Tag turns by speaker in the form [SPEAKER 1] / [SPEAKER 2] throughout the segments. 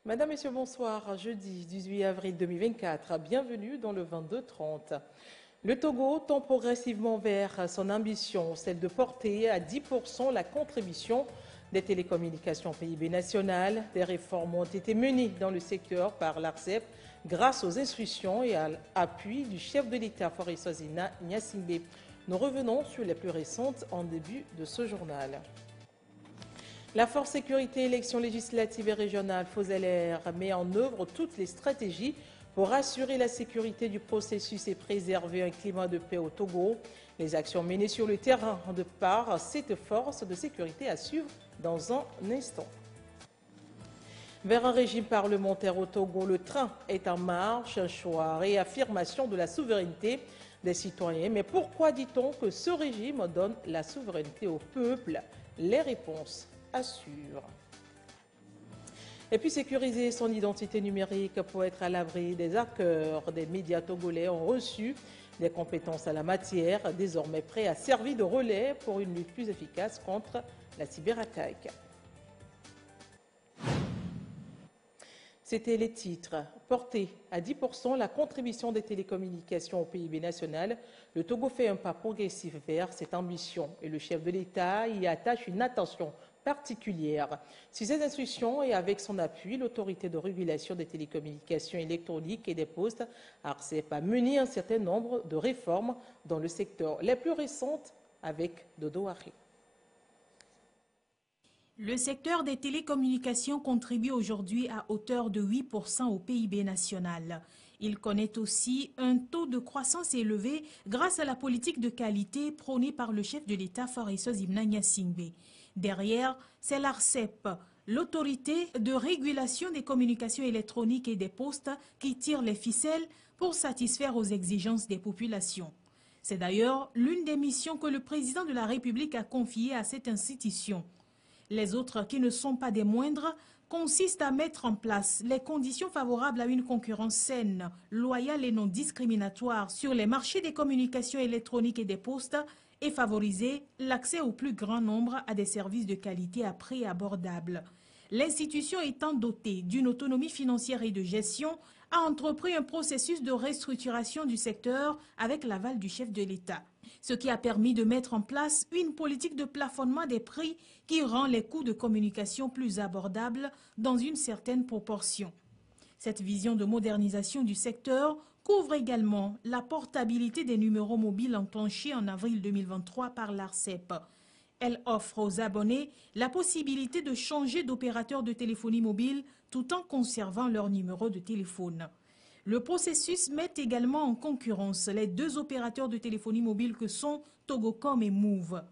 [SPEAKER 1] Madame, Messieurs, bonsoir. Jeudi 18 avril 2024, bienvenue dans le 22-30. Le Togo tend progressivement vers son ambition, celle de porter à 10% la contribution des télécommunications au PIB national. Des réformes ont été menées dans le secteur par l'ARCEP grâce aux instructions et à l'appui du chef de l'État, Faure Sozina Gnassingbé. Nous revenons sur les plus récentes en début de ce journal. La Force Sécurité Élections législatives et régionales FOSELR met en œuvre toutes les stratégies pour assurer la sécurité du processus et préserver un climat de paix au Togo. Les actions menées sur le terrain de par cette force de sécurité à suivre dans un instant. Vers un régime parlementaire au Togo, le train est en marche, un choix, réaffirmation de la souveraineté des citoyens. Mais pourquoi dit-on que ce régime donne la souveraineté au peuple? Les réponses à suivre. Et puis sécuriser son identité numérique pour être à l'abri des hackers. Des médias togolais ont reçu des compétences à la matière, désormais prêts à servir de relais pour une lutte plus efficace contre la cyberattaque. C'était les titres. Porter à 10% la contribution des télécommunications au PIB national, le Togo fait un pas progressif vers cette ambition et le chef de l'État y attache une attention particulière. Sur ces instructions et avec son appui, l'autorité de régulation des télécommunications électroniques et des postes, ARCEP, a mené un certain nombre de réformes dans le secteur. Les plus récentes avec Dodo Hari.
[SPEAKER 2] Le secteur des télécommunications contribue aujourd'hui à hauteur de 8% au PIB national. Il connaît aussi un taux de croissance élevé grâce à la politique de qualité prônée par le chef de l'État, Faure Sozina Gnassingbé. Derrière, c'est l'ARCEP, l'autorité de régulation des communications électroniques et des postes, qui tire les ficelles pour satisfaire aux exigences des populations. C'est d'ailleurs l'une des missions que le président de la République a confiées à cette institution. Les autres, qui ne sont pas des moindres, consistent à mettre en place les conditions favorables à une concurrence saine, loyale et non discriminatoire sur les marchés des communications électroniques et des postes et favoriser l'accès au plus grand nombre à des services de qualité à prix abordable. L'institution étant dotée d'une autonomie financière et de gestion, a entrepris un processus de restructuration du secteur avec l'aval du chef de l'État, ce qui a permis de mettre en place une politique de plafonnement des prix qui rend les coûts de communication plus abordables dans une certaine proportion. Cette vision de modernisation du secteur couvre également la portabilité des numéros mobiles enclenchés en avril 2023 par l'ARCEP. Elle offre aux abonnés la possibilité de changer d'opérateur de téléphonie mobile tout en conservant leur numéro de téléphone. Le processus met également en concurrence les deux opérateurs de téléphonie mobile que sont Togocom et Move.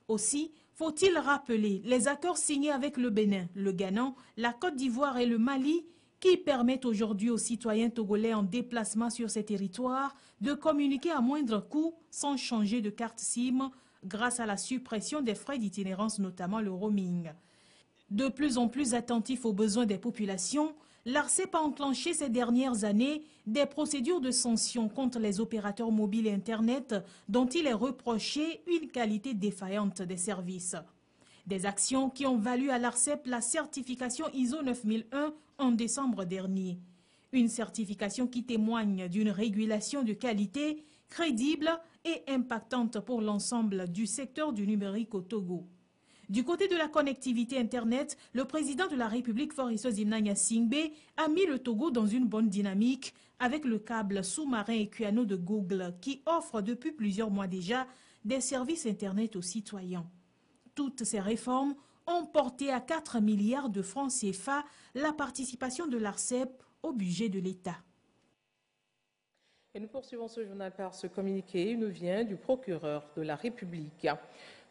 [SPEAKER 2] Aussi, faut-il rappeler les accords signés avec le Bénin, le Ghana, la Côte d'Ivoire et le Mali qui permettent aujourd'hui aux citoyens togolais en déplacement sur ces territoires de communiquer à moindre coût sans changer de carte SIM grâce à la suppression des frais d'itinérance, notamment le roaming. De plus en plus attentif aux besoins des populations, l'ARCEP a enclenché ces dernières années des procédures de sanction contre les opérateurs mobiles et Internet dont il est reproché une qualité défaillante des services. Des actions qui ont valu à l'ARCEP la certification ISO 9001 en décembre dernier. Une certification qui témoigne d'une régulation de qualité crédible et impactante pour l'ensemble du secteur du numérique au Togo. Du côté de la connectivité Internet, le président de la République, Faure Sozina Gnassingbé, a mis le Togo dans une bonne dynamique avec le câble sous-marin Equiano de Google qui offre depuis plusieurs mois déjà des services Internet aux citoyens. Toutes ces réformes ont porté à 4 milliards de francs CFA la participation de l'ARCEP au budget de l'État.
[SPEAKER 1] Et nous poursuivons ce journal par ce communiqué. Il nous vient du procureur de la République.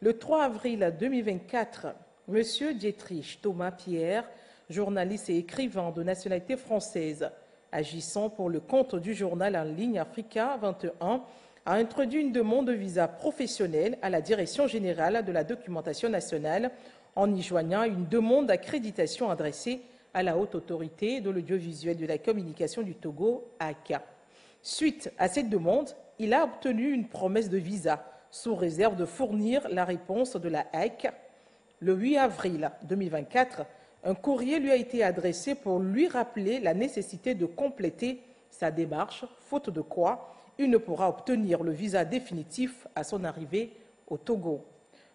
[SPEAKER 1] Le 3 avril 2024, M. Dietrich Thomas Pierre, journaliste et écrivain de nationalité française, agissant pour le compte du journal en ligne Africa 21, a introduit une demande de visa professionnel à la Direction générale de la documentation nationale en y joignant une demande d'accréditation adressée à la Haute Autorité de l'audiovisuel de la communication du Togo, ACA. Suite à cette demande, il a obtenu une promesse de visa sous réserve de fournir la réponse de la HAC. Le 8 avril 2024, Un courrier lui a été adressé pour lui rappeler la nécessité de compléter sa démarche, faute de quoi il ne pourra obtenir le visa définitif à son arrivée au Togo.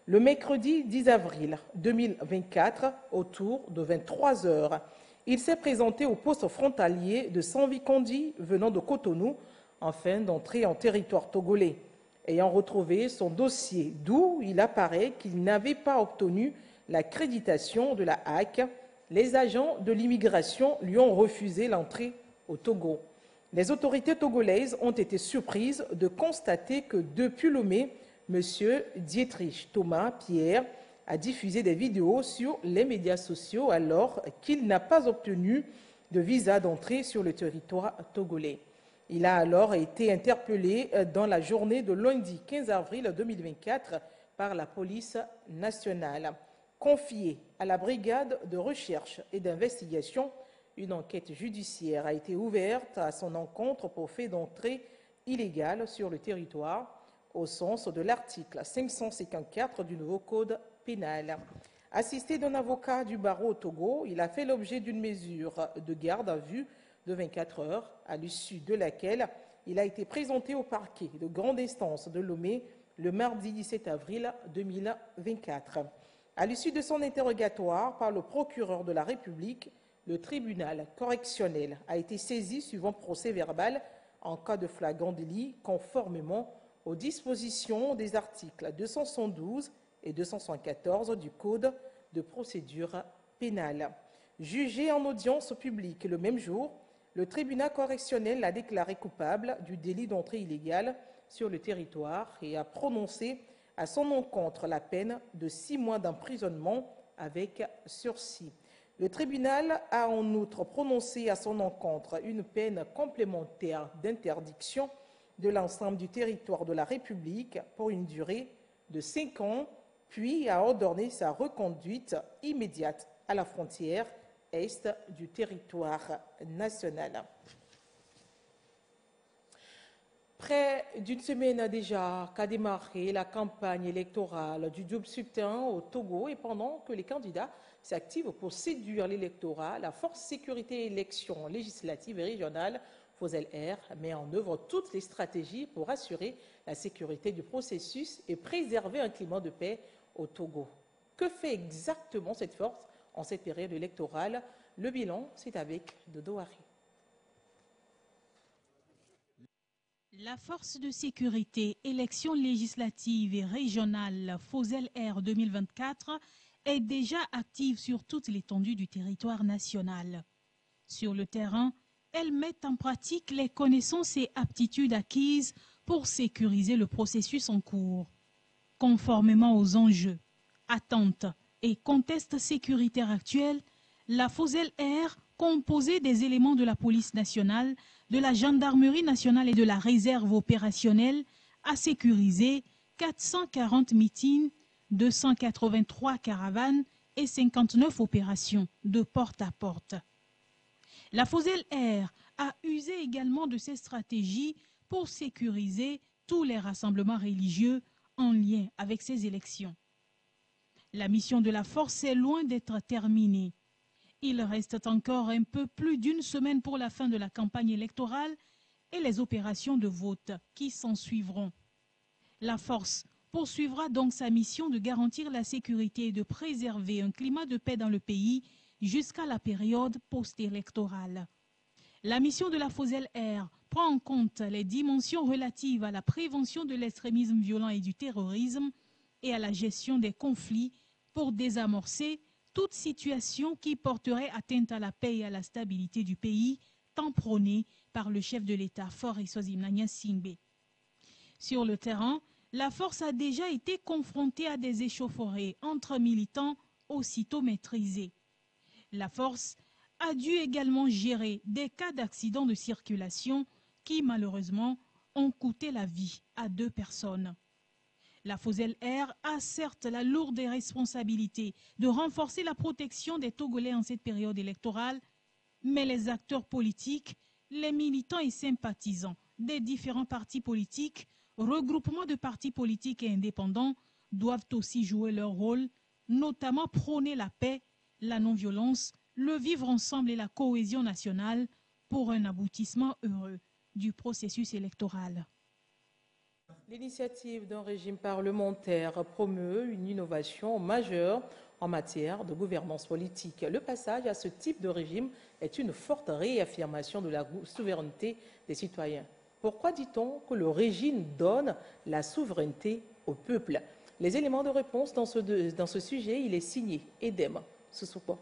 [SPEAKER 1] Le mercredi 10 avril 2024, autour de 23 heures, il s'est présenté au poste frontalier de Sanvikondi venant de Cotonou afin d'entrer en territoire togolais. Ayant retrouvé son dossier d'où il apparaît qu'il n'avait pas obtenu l'accréditation de la HAC, les agents de l'immigration lui ont refusé l'entrée au Togo. Les autorités togolaises ont été surprises de constater que depuis Lomé, M. Dietrich Thomas Pierre a diffusé des vidéos sur les médias sociaux alors qu'il n'a pas obtenu de visa d'entrée sur le territoire togolais. Il a alors été interpellé dans la journée de lundi 15 avril 2024 par la police nationale. Confié à la brigade de recherche et d'investigation, une enquête judiciaire a été ouverte à son encontre pour fait d'entrée illégale sur le territoire au sens de l'article 554 du nouveau code pénal. Assisté d'un avocat du barreau au Togo, il a fait l'objet d'une mesure de garde à vue de 24 heures, à l'issue de laquelle il a été présenté au parquet de grande instance de Lomé le mardi 17 avril 2024. À l'issue de son interrogatoire par le procureur de la République, le tribunal correctionnel a été saisi suivant procès verbal en cas de flagrant délit conformément aux dispositions des articles 272 et 274 du Code de procédure pénale. Jugé en audience publique le même jour, le tribunal correctionnel l'a déclaré coupable du délit d'entrée illégale sur le territoire et a prononcé à son encontre la peine de 6 mois d'emprisonnement avec sursis. Le tribunal a en outre prononcé à son encontre une peine complémentaire d'interdiction de l'ensemble du territoire de la République pour une durée de 5 ans, puis a ordonné sa reconduite immédiate à la frontière est du territoire national. Près d'une semaine déjà qu'a démarré la campagne électorale du double scrutin au Togo et pendant que les candidats s'activent pour séduire l'électorat, la Force Sécurité et Élections législatives et régionales, FOSEL-R, met en œuvre toutes les stratégies pour assurer la sécurité du processus et préserver un climat de paix au Togo. Que fait exactement cette force en cette période électorale? Le bilan, c'est avec Dodo Hari.
[SPEAKER 2] La force de sécurité, élections législatives et régionales FOSEL-R 2024 est déjà active sur toute l'étendue du territoire national. Sur le terrain, elle met en pratique les connaissances et aptitudes acquises pour sécuriser le processus en cours. Conformément aux enjeux, attentes et contextes sécuritaires actuels, la FOSEL-R, composée des éléments de la police nationale, de la gendarmerie nationale et de la réserve opérationnelle, a sécurisé 440 meetings, 283 caravanes et 59 opérations de porte à porte. La FOSEL-R a usé également de ces stratégies pour sécuriser tous les rassemblements religieux en lien avec ces élections. La mission de la force est loin d'être terminée. Il reste encore un peu plus d'une semaine pour la fin de la campagne électorale et les opérations de vote qui s'en suivront. La force poursuivra donc sa mission de garantir la sécurité et de préserver un climat de paix dans le pays jusqu'à la période post-électorale. La mission de la FOSEL-R prend en compte les dimensions relatives à la prévention de l'extrémisme violent et du terrorisme et à la gestion des conflits pour désamorcer toute situation qui porterait atteinte à la paix et à la stabilité du pays, tant prônée par le chef de l'État, Faure Sozimna Singbe. Sur le terrain, la force a déjà été confrontée à des échauffourées entre militants aussitôt maîtrisés. La force a dû également gérer des cas d'accidents de circulation qui, malheureusement, ont coûté la vie à 2 personnes. La FOSEL-R a certes la lourde responsabilité de renforcer la protection des Togolais en cette période électorale, mais les acteurs politiques, les militants et sympathisants des différents partis politiques, regroupements de partis politiques et indépendants doivent aussi jouer leur rôle, notamment prôner la paix, la non-violence, le vivre ensemble et la cohésion nationale pour un aboutissement heureux du processus électoral.
[SPEAKER 1] L'initiative d'un régime parlementaire promeut une innovation majeure en matière de gouvernance politique. Le passage à ce type de régime est une forte réaffirmation de la souveraineté des citoyens. Pourquoi dit-on que le régime donne la souveraineté au peuple? Les éléments de réponse dans ce sujet, il est signé Edem Soussoupo.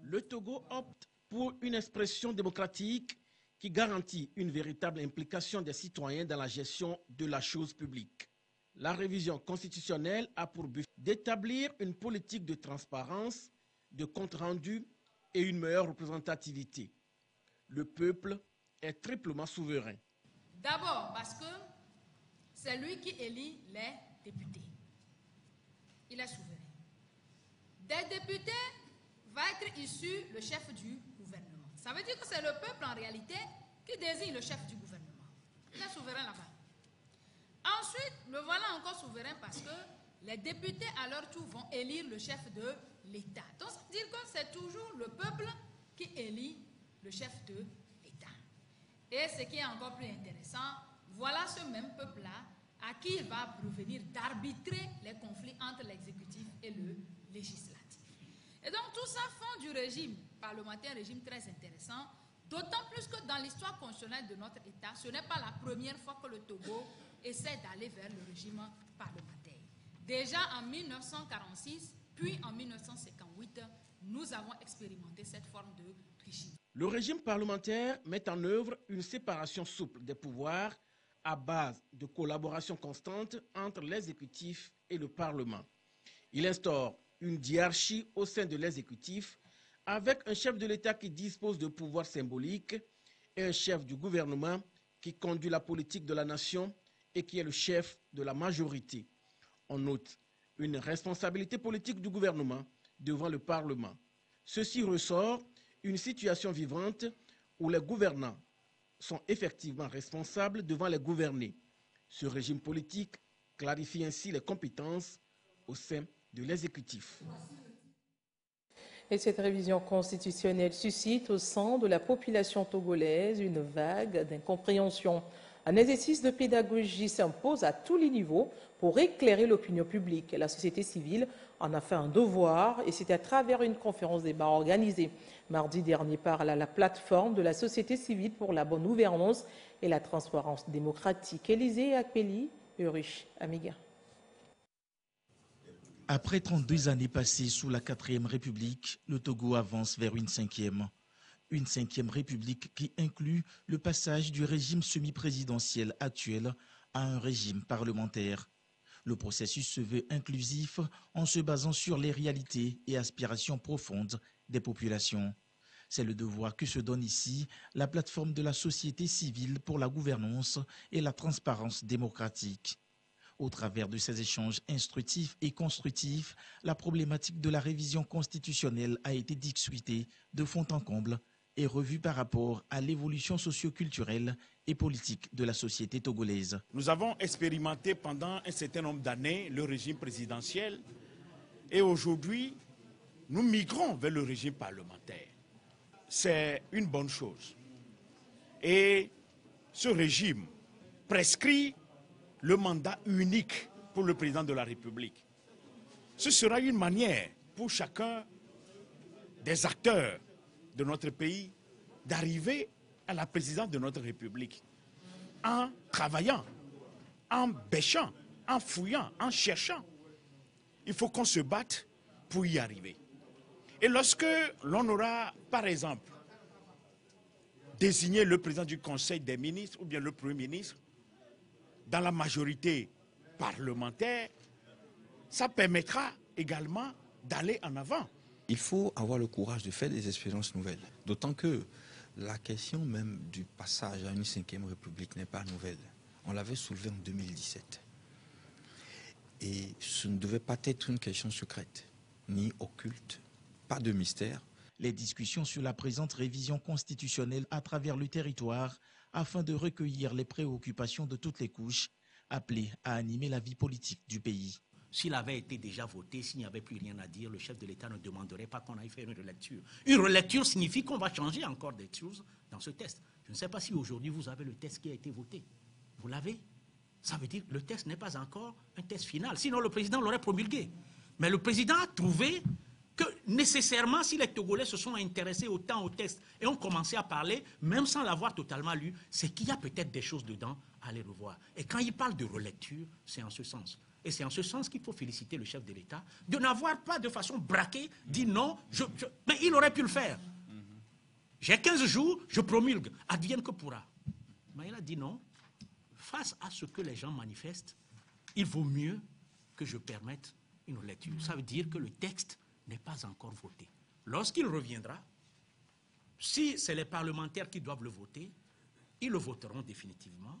[SPEAKER 3] Le Togo opte pour une expression démocratique qui garantit une véritable implication des citoyens dans la gestion de la chose publique. La révision constitutionnelle a pour but d'établir une politique de transparence, de compte-rendu et une meilleure représentativité. Le peuple est triplement souverain.
[SPEAKER 4] D'abord parce que c'est lui qui élit les députés. Il est souverain. Des députés va être issu le chef du gouvernement. Ça veut dire que c'est le peuple en réalité qui désigne le chef du gouvernement. Il est souverain là-bas. Ensuite, le voilà encore souverain parce que les députés à leur tour vont élire le chef de l'État. Donc, ça veut dire que c'est toujours le peuple qui élit le chef de l'État. Et ce qui est encore plus intéressant, voilà ce même peuple-là à qui il va revenir d'arbitrer les conflits entre l'exécutif et le législatif. Et donc tout ça fond du régime parlementaire, un régime très intéressant, d'autant plus que dans l'histoire constitutionnelle de notre État, ce n'est pas la première fois que le Togo essaie d'aller vers le régime parlementaire. Déjà en 1946, puis en 1958, nous avons expérimenté cette forme de régime.
[SPEAKER 3] Le régime parlementaire met en œuvre une séparation souple des pouvoirs à base de collaboration constante entre l'exécutif et le Parlement. Il instaure une hiérarchie au sein de l'exécutif avec un chef de l'État qui dispose de pouvoirs symboliques et un chef du gouvernement qui conduit la politique de la nation et qui est le chef de la majorité. On note une responsabilité politique du gouvernement devant le Parlement. Ceci ressort une situation vivante où les gouvernants sont effectivement responsables devant les gouvernés. Ce régime politique clarifie ainsi les compétences au sein de l'exécutif.
[SPEAKER 1] Et cette révision constitutionnelle suscite au sein de la population togolaise une vague d'incompréhension. Un exercice de pédagogie s'impose à tous les niveaux pour éclairer l'opinion publique. La société civile en a fait un devoir et c'est à travers une conférence débat organisée mardi dernier par la plateforme de la société civile pour la bonne gouvernance et la transparence démocratique. Élisée Akpeli, Urich, Amiga.
[SPEAKER 5] Après 32 années passées sous la 4e République, le Togo avance vers une 5e. Une 5e République qui inclut le passage du régime semi-présidentiel actuel à un régime parlementaire. Le processus se veut inclusif en se basant sur les réalités et aspirations profondes des populations. C'est le devoir que se donne ici la plateforme de la société civile pour la gouvernance et la transparence démocratique. Au travers de ces échanges instructifs et constructifs, la problématique de la révision constitutionnelle a été discutée de fond en comble et revue par rapport à l'évolution socio-culturelle et politique de la société togolaise.
[SPEAKER 6] Nous avons expérimenté pendant un certain nombre d'années le régime présidentiel et aujourd'hui, nous migrons vers le régime parlementaire. C'est une bonne chose. Et ce régime prescrit le mandat unique pour le président de la République. Ce sera une manière pour chacun des acteurs de notre pays d'arriver à la présidence de notre République en travaillant, en bêchant, en fouillant, en cherchant. Il faut qu'on se batte pour y arriver. Et lorsque l'on aura, par exemple, désigné le président du Conseil des ministres ou bien le Premier ministre, dans la majorité parlementaire, ça permettra également d'aller en avant.
[SPEAKER 7] Il faut avoir le courage de faire des expériences nouvelles. D'autant que la question même du passage à une 5e République n'est pas nouvelle. On l'avait soulevée en 2017. Et ce ne devait pas être une question secrète, ni occulte, pas de mystère.
[SPEAKER 5] Les discussions sur la présente révision constitutionnelle à travers le territoire afin de recueillir les préoccupations de toutes les couches appelées à animer la vie politique du pays.
[SPEAKER 8] s'il avait été déjà voté, s'il n'y avait plus rien à dire, le chef de l'État ne demanderait pas qu'on aille faire une relecture. Une relecture signifie qu'on va changer encore des choses dans ce test. Je ne sais pas si aujourd'hui vous avez le test qui a été voté. Vous l'avez? Ça veut dire que le test n'est pas encore un test final. Sinon, le président l'aurait promulgué. Mais le président a trouvé que nécessairement, si les Togolais se sont intéressés autant au test et ont commencé à parler, même sans l'avoir totalement lu, c'est qu'il y a peut-être des choses dedans à les revoir. Et quand il parle de relecture, c'est en ce sens. Et c'est en ce sens qu'il faut féliciter le chef de l'État de n'avoir pas de façon braquée dit non, mais il aurait pu le faire. J'ai 15 jours, je promulgue, advienne que pourra. Mais il a dit non. Face à ce que les gens manifestent, il vaut mieux que je permette une lecture. Ça veut dire que le texte n'est pas encore voté. Lorsqu'il reviendra, si c'est les parlementaires qui doivent le voter, ils le voteront définitivement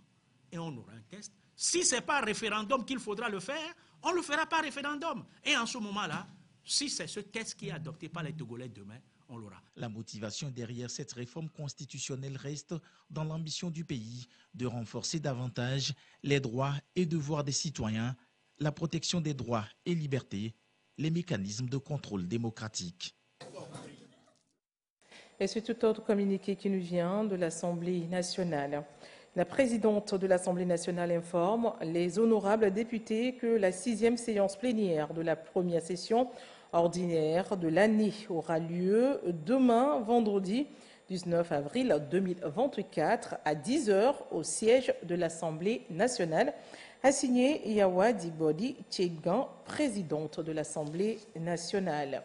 [SPEAKER 8] et on aura un test. Si ce n'est pas un référendum qu'il faudra le faire, on le fera par référendum. Et en ce moment-là, si c'est ce test qui est adopté par les Togolais demain, on l'aura.
[SPEAKER 5] La motivation derrière cette réforme constitutionnelle reste dans l'ambition du pays de renforcer davantage les droits et devoirs des citoyens, la protection des droits et libertés, les mécanismes de contrôle démocratique.
[SPEAKER 1] Et c'est tout autre communiqué qui nous vient de l'Assemblée nationale. La présidente de l'Assemblée nationale informe les honorables députés que la 6e séance plénière de la première session ordinaire de l'année aura lieu demain, vendredi 19 avril 2024, à 10h au siège de l'Assemblée nationale, a signé Yawa Dibodi Tchegan, présidente de l'Assemblée nationale.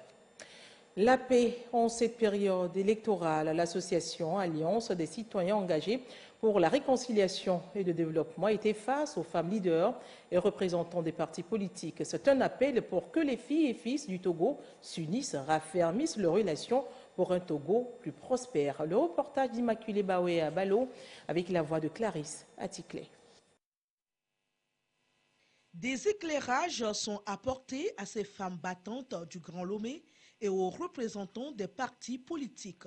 [SPEAKER 1] La paix en cette période électorale, l'association Alliance des citoyens engagés pour la réconciliation et le développement était face aux femmes leaders et représentants des partis politiques. C'est un appel pour que les filles et fils du Togo s'unissent, raffermissent leurs relations pour un Togo plus prospère. Le reportage d'Immaculée Baoué à Balo avec la voix de Clarisse Aticlé.
[SPEAKER 9] Des éclairages sont apportés à ces femmes battantes du Grand Lomé et aux représentants des partis politiques.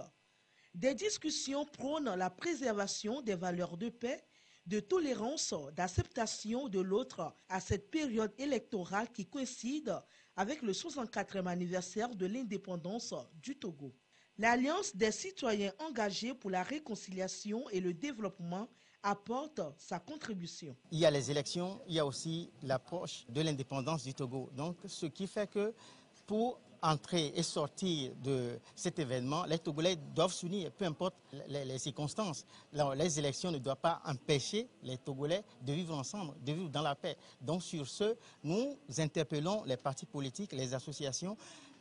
[SPEAKER 9] Des discussions prônent la préservation des valeurs de paix, de tolérance, d'acceptation de l'autre à cette période électorale qui coïncide avec le 64e anniversaire de l'indépendance du Togo. L'Alliance des citoyens engagés pour la réconciliation et le développement apporte sa contribution.
[SPEAKER 10] Il y a les élections, il y a aussi l'approche de l'indépendance du Togo. Donc, ce qui fait que pour entrer et sortir de cet événement, les Togolais doivent s'unir, peu importe les circonstances. Les élections ne doivent pas empêcher les Togolais de vivre ensemble, de vivre dans la paix. Donc sur ce, nous interpellons les partis politiques, les associations.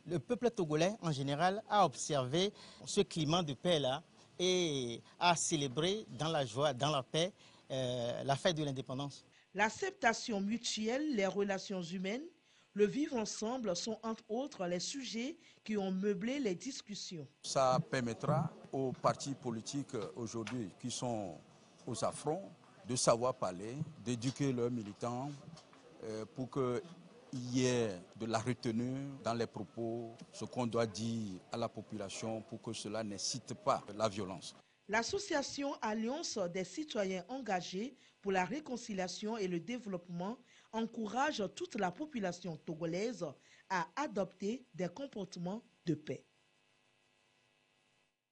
[SPEAKER 10] Le peuple togolais en général a observé ce climat de paix-là et a célébré dans la joie, dans la paix, la fête de l'indépendance.
[SPEAKER 9] L'acceptation mutuelle, les relations humaines, le vivre ensemble sont entre autres les sujets qui ont meublé les discussions.
[SPEAKER 11] Ça permettra aux partis politiques aujourd'hui qui sont aux affronts de savoir parler, d'éduquer leurs militants pour qu'il y ait de la retenue dans les propos, ce qu'on doit dire à la population pour que cela n'incite pas la violence.
[SPEAKER 9] L'association Alliance des citoyens engagés pour la réconciliation et le développement encourage toute la population togolaise à adopter des comportements de paix.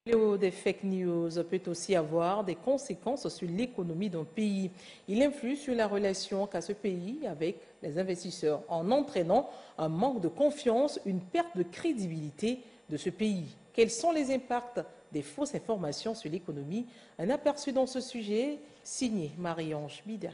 [SPEAKER 1] Le haut des fake news peut aussi avoir des conséquences sur l'économie d'un pays. Il influe sur la relation qu'a ce pays avec les investisseurs en entraînant un manque de confiance, une perte de crédibilité de ce pays. Quels sont les impacts des fausses informations sur l'économie? Un aperçu dans ce sujet, signé Marie-Ange Bida.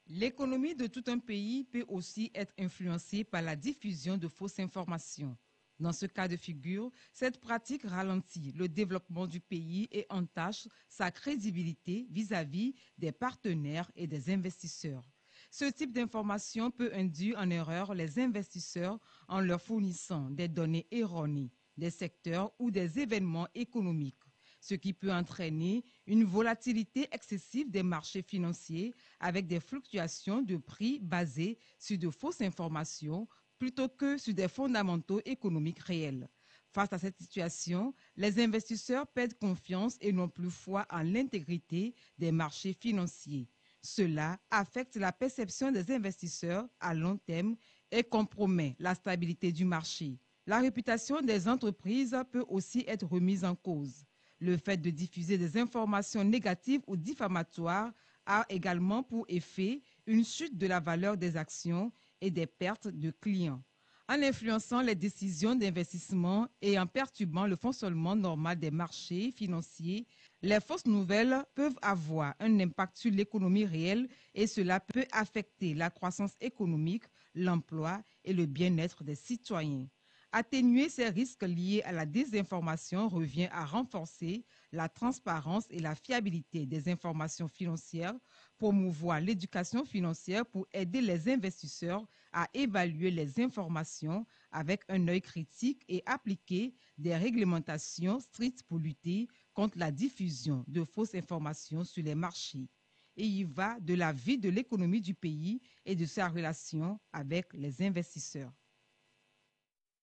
[SPEAKER 12] L'économie de tout un pays peut aussi être influencée par la diffusion de fausses informations. Dans ce cas de figure, cette pratique ralentit le développement du pays et entache sa crédibilité vis-à-vis des partenaires et des investisseurs. Ce type d'information peut induire en erreur les investisseurs en leur fournissant des données erronées, des secteurs ou des événements économiques, ce qui peut entraîner une volatilité excessive des marchés financiers avec des fluctuations de prix basées sur de fausses informations plutôt que sur des fondamentaux économiques réels. Face à cette situation, les investisseurs perdent confiance et n'ont plus foi en l'intégrité des marchés financiers. Cela affecte la perception des investisseurs à long terme et compromet la stabilité du marché. La réputation des entreprises peut aussi être remise en cause. Le fait de diffuser des informations négatives ou diffamatoires a également pour effet une chute de la valeur des actions et des pertes de clients. En influençant les décisions d'investissement et en perturbant le fonctionnement normal des marchés financiers, les fausses nouvelles peuvent avoir un impact sur l'économie réelle et cela peut affecter la croissance économique, l'emploi et le bien-être des citoyens. Atténuer ces risques liés à la désinformation revient à renforcer la transparence et la fiabilité des informations financières, promouvoir l'éducation financière pour aider les investisseurs à évaluer les informations avec un œil critique et appliquer des réglementations strictes pour lutter contre la diffusion de fausses informations sur les marchés. Et il va de la vie de l'économie du pays et de sa relation avec les investisseurs.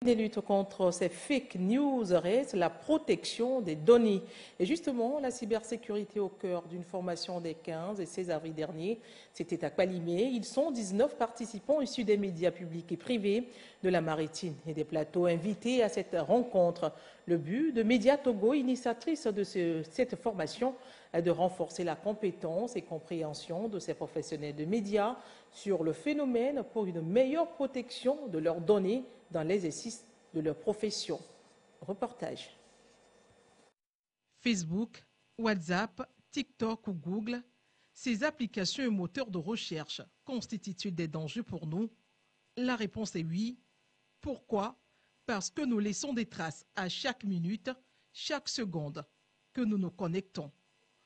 [SPEAKER 1] Des luttes contre ces fake news reste la protection des données. Et justement, la cybersécurité au cœur d'une formation des 15 et 16 avril dernier, c'était à Kalimé. Ils sont 19 participants issus des médias publics et privés, de la Maritime et des plateaux invités à cette rencontre. Le but de Média Togo, initiatrice de cette formation, est de renforcer la compétence et compréhension de ces professionnels de médias sur le phénomène pour une meilleure protection de leurs données dans l'exercice de leur profession. Reportage.
[SPEAKER 13] Facebook, WhatsApp, TikTok ou Google, ces applications et moteurs de recherche constituent-ils des dangers pour nous? La réponse est oui. Pourquoi? Parce que nous laissons des traces à chaque minute, chaque seconde que nous nous connectons.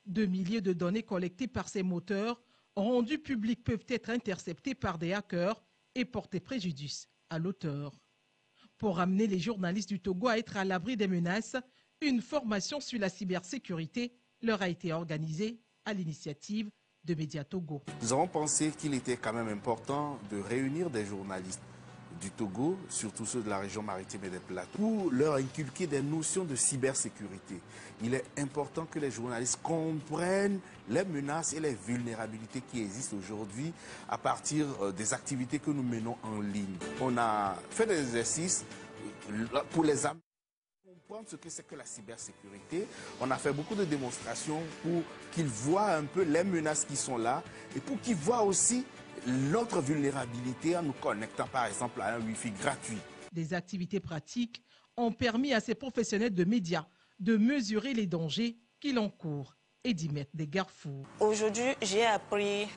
[SPEAKER 13] De milliers de données collectées par ces moteurs rendues publiques peuvent être interceptées par des hackers et porter préjudice à l'auteur. Pour amener les journalistes du Togo à être à l'abri des menaces, une formation sur la cybersécurité leur a été organisée à l'initiative de Média Togo.
[SPEAKER 14] Nous avons pensé qu'il était quand même important de réunir des journalistes du Togo, surtout ceux de la région maritime et des plateaux, pour leur inculquer des notions de cybersécurité. Il est important que les journalistes comprennent les menaces et les vulnérabilités qui existent aujourd'hui à partir des activités que nous menons en ligne. On a fait des exercices pour les amener à comprendre ce que c'est que la cybersécurité. On a fait beaucoup de démonstrations pour qu'ils voient un peu les menaces qui sont là et pour qu'ils voient aussi notre vulnérabilité en nous connectant par exemple à un Wi-Fi gratuit.
[SPEAKER 13] Des activités pratiques ont permis à ces professionnels de médias de mesurer les dangers qu'ils encourent et d'y mettre des garde-fous.
[SPEAKER 15] Aujourd'hui, j'ai appris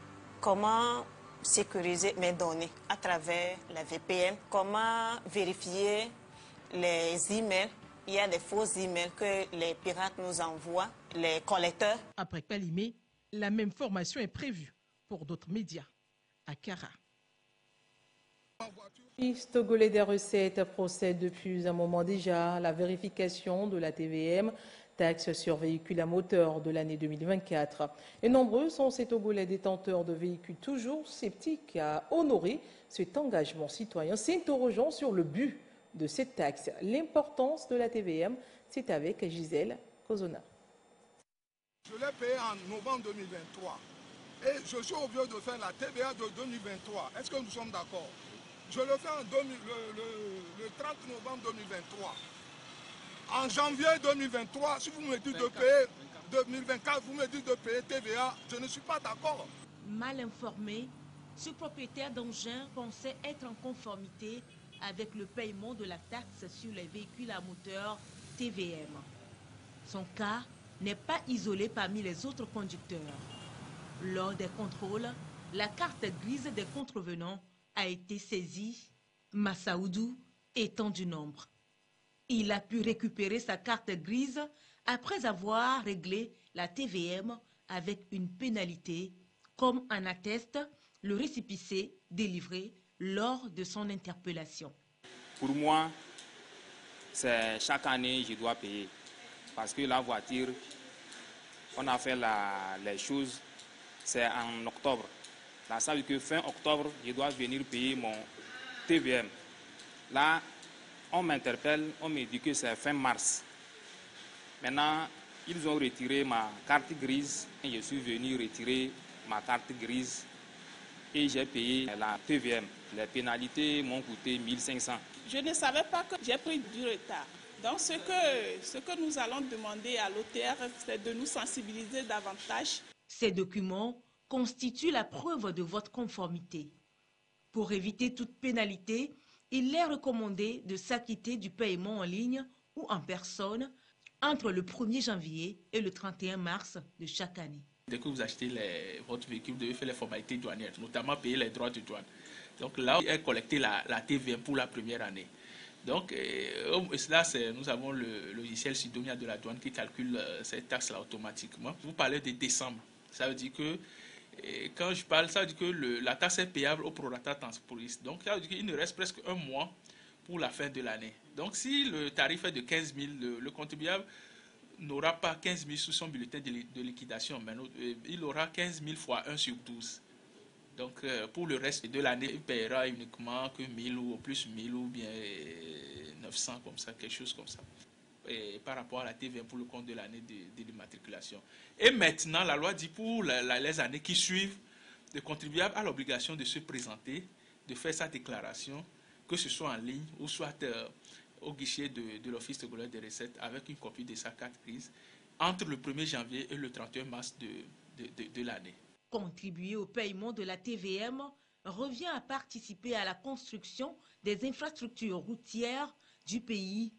[SPEAKER 15] comment sécuriser mes données à travers la VPN, comment vérifier les emails. Il y a des faux emails que les pirates nous envoient, les collecteurs.
[SPEAKER 13] Après Kalimé, la même formation est prévue pour d'autres médias. À Kara.
[SPEAKER 1] L'Office togolais des recettes procède depuis un moment déjà à la vérification de la TVM, taxe sur véhicules à moteur de l'année 2024. Et nombreux sont ces Togolais détenteurs de véhicules toujours sceptiques à honorer cet engagement citoyen, s'interrogeant sur le but de cette taxe. L'importance de la TVM, c'est avec Gisèle Kozona.
[SPEAKER 16] Je l'ai payé en novembre 2023. Et je suis obligé de faire la TVA de 2023. Est-ce que nous sommes d'accord? Je le fais le 30 novembre 2023. En janvier 2023, si vous me dites de payer 2024, vous me dites de payer TVA, je ne suis pas d'accord.
[SPEAKER 17] Mal informé, ce propriétaire d'engin pensait être en conformité avec le paiement de la taxe sur les véhicules à moteur TVM. Son cas n'est pas isolé parmi les autres conducteurs. Lors des contrôles, la carte grise des contrevenants a été saisie, Massaoudou étant du nombre. Il a pu récupérer sa carte grise après avoir réglé la TVM avec une pénalité, comme en atteste le récépissé délivré lors de son interpellation.
[SPEAKER 18] Pour moi, c'est chaque année je dois payer parce que la voiture, on a fait les choses. C'est en octobre. Là, ça veut dire que fin octobre, je dois venir payer mon TVM. Là, on m'interpelle, on me dit que c'est fin mars. Maintenant, ils ont retiré ma carte grise et je suis venu retirer ma carte grise et j'ai payé la TVM. Les pénalités m'ont coûté 1500.
[SPEAKER 19] Je ne savais pas que j'ai pris du retard. Donc ce que nous allons demander à l'OTR, c'est de nous sensibiliser davantage.
[SPEAKER 17] Ces documents constituent la preuve de votre conformité. Pour éviter toute pénalité, il est recommandé de s'acquitter du paiement en ligne ou en personne entre le 1er janvier et le 31 mars de chaque année.
[SPEAKER 20] Dès que vous achetez votre véhicule, vous devez faire les formalités douanières, notamment payer les droits de douane. Donc là, est collecté la TVM pour la première année. Donc là, nous avons le logiciel Sidomia de la douane qui calcule cette taxe-là automatiquement. Vous parlez de décembre. Ça veut dire que, quand je parle, ça veut dire que la taxe est payable au prorata temporis. Donc ça veut dire qu'il ne reste presque un mois pour la fin de l'année. Donc si le tarif est de 15 000, le contribuable n'aura pas 15 000 sous son bulletin de liquidation, mais il aura 15 000 fois 1 sur 12. Donc pour le reste de l'année, il paiera uniquement que 1000 ou plus 1000 ou bien 900, comme ça, quelque chose comme ça. Et par rapport à la TVM pour le compte de l'année de l'immatriculation. Et maintenant, la loi dit pour les années qui suivent, le contribuable a l'obligation de se présenter, de faire sa déclaration, que ce soit en ligne ou soit au guichet de l'Office togolais des recettes avec une copie de sa carte grise entre le 1er janvier et le 31 mars de l'année.
[SPEAKER 17] Contribuer au paiement de la TVM revient à participer à la construction des infrastructures routières du pays,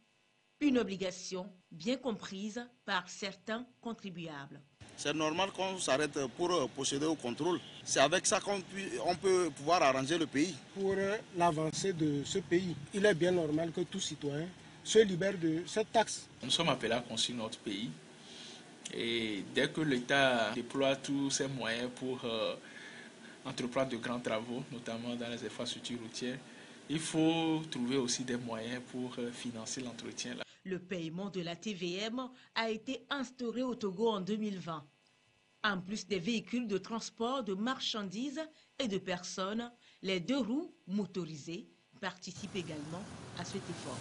[SPEAKER 17] une obligation bien comprise par certains contribuables.
[SPEAKER 21] C'est normal qu'on s'arrête pour procéder au contrôle. C'est avec ça qu'on peut pouvoir arranger le pays.
[SPEAKER 22] Pour l'avancée de ce pays, il est bien normal que tout citoyen se libère de cette taxe.
[SPEAKER 20] Nous sommes appelés à construire notre pays. Et dès que l'État déploie tous ses moyens pour entreprendre de grands travaux, notamment dans les infrastructures routières, il faut trouver aussi des moyens pour financer l'entretien.
[SPEAKER 17] Le paiement de la TVM a été instauré au Togo en 2020. En plus des véhicules de transport de marchandises et de personnes, les 2 roues motorisées participent également à cet effort.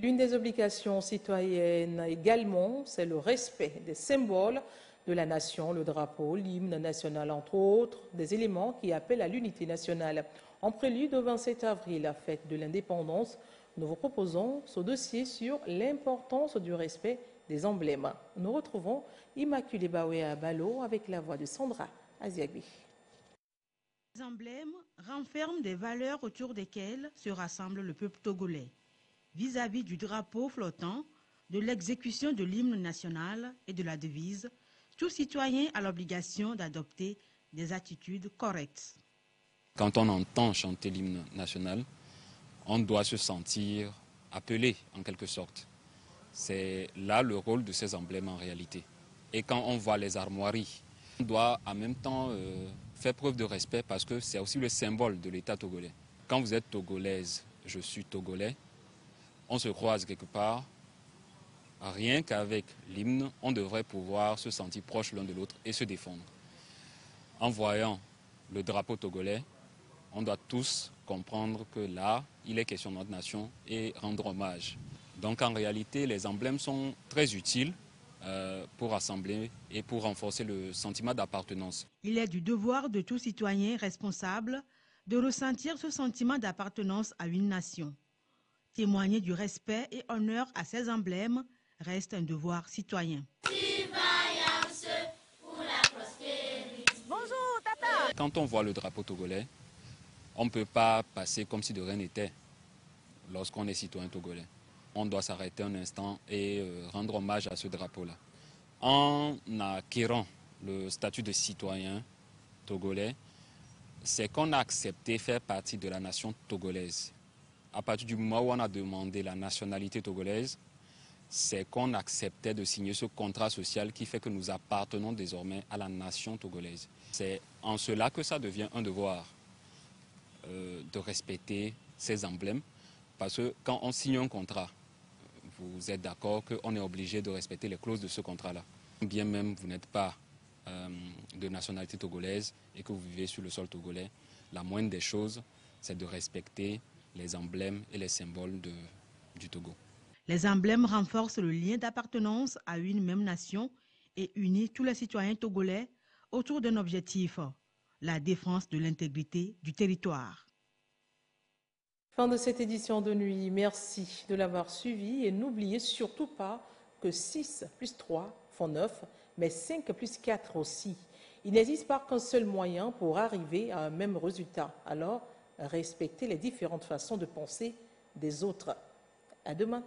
[SPEAKER 1] L'une des obligations citoyennes également, c'est le respect des symboles de la nation, le drapeau, l'hymne national, entre autres, des éléments qui appellent à l'unité nationale. En prélude au 27 avril, la fête de l'indépendance, nous vous proposons ce dossier sur l'importance du respect des emblèmes. Nous retrouvons Immaculée Bawea Balo avec la voix de Sandra Aziagui.
[SPEAKER 23] Les emblèmes renferment des valeurs autour desquelles se rassemble le peuple togolais. Vis-à-vis du drapeau flottant, de l'exécution de l'hymne national et de la devise, tout citoyen a l'obligation d'adopter des attitudes correctes.
[SPEAKER 24] Quand on entend chanter l'hymne national, on doit se sentir appelé en quelque sorte. C'est là le rôle de ces emblèmes en réalité. Et quand on voit les armoiries, on doit en même temps faire preuve de respect parce que c'est aussi le symbole de l'État togolais. Quand vous êtes togolaise, je suis togolais, on se croise quelque part, rien qu'avec l'hymne, on devrait pouvoir se sentir proche l'un de l'autre et se défendre. En voyant le drapeau togolais, on doit tous comprendre que là, il est question de notre nation et rendre hommage. Donc en réalité, les emblèmes sont très utiles pour rassembler et pour renforcer le sentiment d'appartenance.
[SPEAKER 23] Il est du devoir de tout citoyen responsable de ressentir ce sentiment d'appartenance à une nation. Témoigner du respect et honneur à ces emblèmes reste un devoir citoyen. Bonjour, tata.
[SPEAKER 24] Quand on voit le drapeau togolais, on ne peut pas passer comme si de rien n'était lorsqu'on est citoyen togolais. On doit s'arrêter un instant et rendre hommage à ce drapeau-là. En acquérant le statut de citoyen togolais, c'est qu'on a accepté faire partie de la nation togolaise. À partir du moment où on a demandé la nationalité togolaise, c'est qu'on acceptait de signer ce contrat social qui fait que nous appartenons désormais à la nation togolaise. C'est en cela que ça devient un devoir de respecter ces emblèmes, parce que quand on signe un contrat, vous êtes d'accord qu'on est obligé de respecter les clauses de ce contrat-là. Bien même vous n'êtes pas de nationalité togolaise et que vous vivez sur le sol togolais, la moindre des choses, c'est de respecter les emblèmes et les symboles du Togo.
[SPEAKER 23] Les emblèmes renforcent le lien d'appartenance à une même nation et unissent tous les citoyens togolais autour d'un objectif, la défense de l'intégrité du territoire.
[SPEAKER 1] Fin de cette édition de nuit. Merci de l'avoir suivi et n'oubliez surtout pas que 6 plus 3 font 9, mais 5 plus 4 aussi. Il n'existe pas qu'un seul moyen pour arriver à un même résultat. Alors, respectez les différentes façons de penser des autres. À demain.